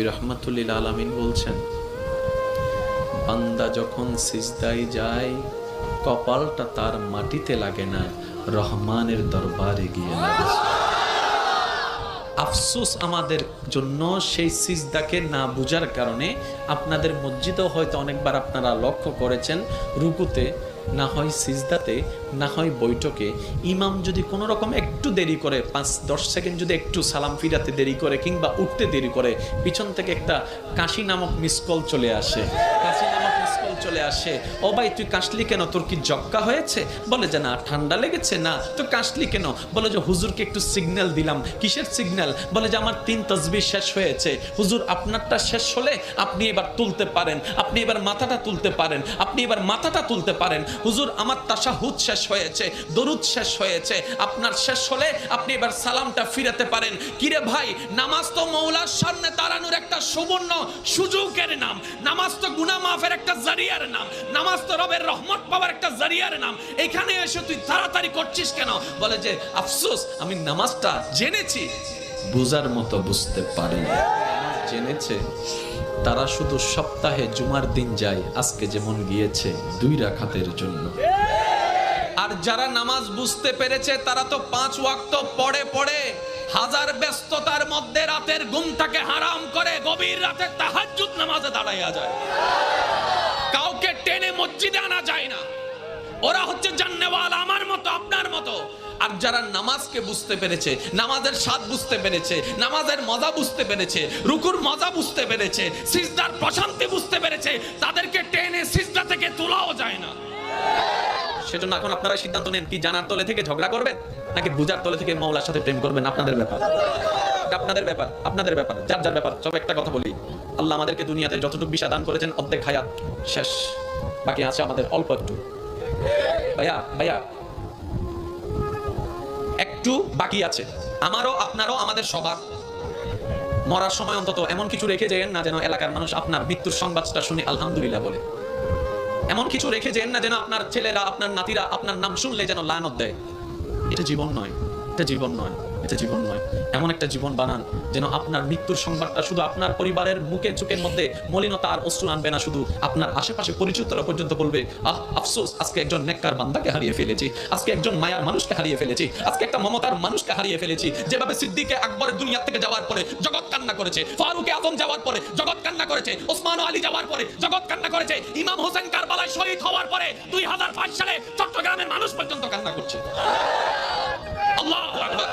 রাহমাতুল লিল আলামিন বলছেন, বান্দা যখন সিজদায় যায় কপালটা তার মাটিতে লাগে না, রহমানের দরবারে গিয়ে লাগে। আফসোস আমাদের জন্য সেই সিজদাকে না বুঝার কারণে। আপনাদের মসজিদেও হয়তো অনেকবার আপনারা লক্ষ্য করেছেন, রুকুতে না হয় সিজদাতে না হয় বৈঠকে ইমাম যদি কোনো রকম একটু দেরি করে, 5-10 সেকেন্ড যদি একটু সালাম ফিরাতে দেরি করে কিংবা উঠতে দেরি করে, পিছন থেকে একটা কাশি নামক মিসকল চলে আসে। কাশি নামক মিসকল চলে আসে, ও ভাই তুই কাশলি কেন, তোর কি জক্কা হয়েছে? বলে যে না, ঠান্ডা লেগেছে। না, তো কাশলি কেন? বলে যে হুজুরকে একটু সিগন্যাল দিলাম। কিসের সিগন্যাল? বলে যে আমার 3 তাসবিহ শেষ হয়েছে। হুজুর আপনারটা শেষ হলে আপনি এবার তুলতে পারেন, আপনি এবার মাথাটা তুলতে পারেন, আপনি এবার মাথাটা তুলতে পারেন। হুজুর আমার তাশাহুদ শেষ হয়েছে, দরুদ শেষ হয়েছে, আপনার শেষ হলে আপনি এবার সালামটা ফিরাতে পারেন। কিরে ভাই, নামাজ তো মওলার সামনে দাঁড়ানোর একটা সুবর্ণ সুযোগের নাম, নামাজ তো গুনাহ মাফের একটা জারিয়ার নাম, নামাজ তো রবের রহমত পাওয়ার একটা জারিয়ার নাম। এখানে এসে তুই তাড়াতাড়ি করছিস কেন? বলে যে আফসোস, আমি নামাজটা জেনেছি, বুঝার মতো বুঝতে পারিনি। জেনেছে তারা শুধু সপ্তাহে জুমার দিন যায়, আজকে যেমন গিয়েছে 2 রাকাতের জন্য। আর যারা নামাজ বুঝতে পেরেছে তারা তো 5 ওয়াক্ত পড়ে পড়ে হাজার ব্যস্ততার মধ্যে রাতের ঘুমটাকে হারাম করে গভীর রাতে তাহাজ্জুদ নামাজে দাঁড়াইয়া যায়। কাউকে টেনে মসজিদে আনা যায় না। ওরা হচ্ছে জান্নেওয়ালা, আমার মতো আপনার মতো। আর যারা নামাজকে বুঝতে পেরেছে, নামাজের স্বাদ বুঝতে পেরেছে, নামাজের মজা বুঝতে পেরেছে, রুকুর মজা বুঝতে পেরেছে, সিজদার প্রশান্তি বুঝতে পেরেছে, তাদেরকে টেনে সিজদা থেকে তোলাও যায় না। সেজন্য এখন আপনারা সিদ্ধান্ত নেন, কি জানার তলে থেকে ঝগড়া করবেন নাকি বুঝার তলে থেকে মওলার সাথে প্রেম করবেন। আপনাদের ব্যাপার, আপনাদের ব্যাপার, আপনাদের ব্যাপার, যার যার ব্যাপার। সব একটা কথা বলি, আল্লাহ আমাদেরকে দুনিয়াতে যতটুকু বিষয় দান করেছেন অর্ধেক হায়াত শেষ, বাকি আছে আমাদের অল্প একটু। ভাইয়া একটু বাকি আছে, আমারও আপনারও আমাদের সবার। মরার সময় অন্তত এমন কিছু রেখে যেন না যেন এলাকার মানুষ আপনার মৃত্যুর সংবাদটা শুনে আলহামদুলিল্লাহ বলে। এমন কিছু রেখে যেন না যেন আপনার ছেলেরা, আপনার নাতিরা আপনার নাম শুনলে যেন লানত দেয়। এটা জীবন নয়, এটা জীবন নয়, এটা জীবন নয়। এমন একটা জীবন বানান যেন আপনার মৃত্যুর সংবাদটা শুধু আপনার পরিবারের মুখে চোখের মধ্যে মলিনতা আর অশ্রু আনবে না, শুধু আপনার আশেপাশে পরিচিতরা পর্যন্ত বলবে, আহ আফসোস, আজকে একজন নেককার বান্দাকে হারিয়ে ফেলেছি, আজকে একজন মায়ার মানুষকে হারিয়ে ফেলেছি, আজকে একটা মমতার মানুষকে হারিয়ে ফেলেছি। যেভাবে সিদ্দিকে আকবরের দুনিয়া থেকে যাওয়ার পরে জগৎ কান্না করেছে, ফারুকে আজম যাওয়ার পরে জগৎ কান্না করেছে, ওসমান আলী যাওয়ার পরে জগৎ কান্না করেছে, ইমাম হোসেন কারবালায় শহীদ হওয়ার পরে 2005 সালে চট্টগ্রামের মানুষ পর্যন্ত কান্না করছে। আল্লাহু আকবার।